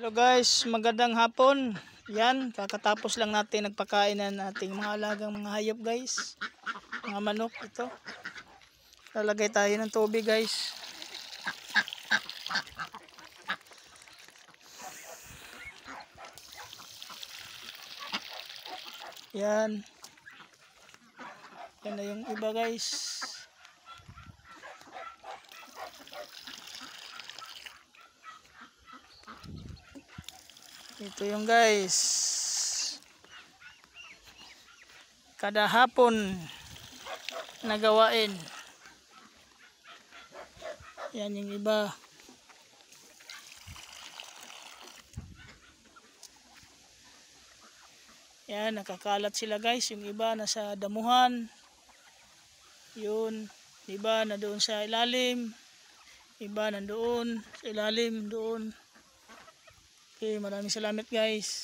Hello guys, magandang hapon. Yan, kakatapos lang natin nagpakain ng ating mga alagang mga hayop guys. Mga manok ito. Lalagay tayo ng tubig guys. Yan. Yan na yung iba guys. Ito yung guys. Kada hapon nagawain. Yan yung iba. Yan, nakakalat sila guys. Yung iba nasa damuhan. Yun. Iba na doon sa ilalim. Iba nandoon sa ilalim doon. Okay, maraming salamat guys.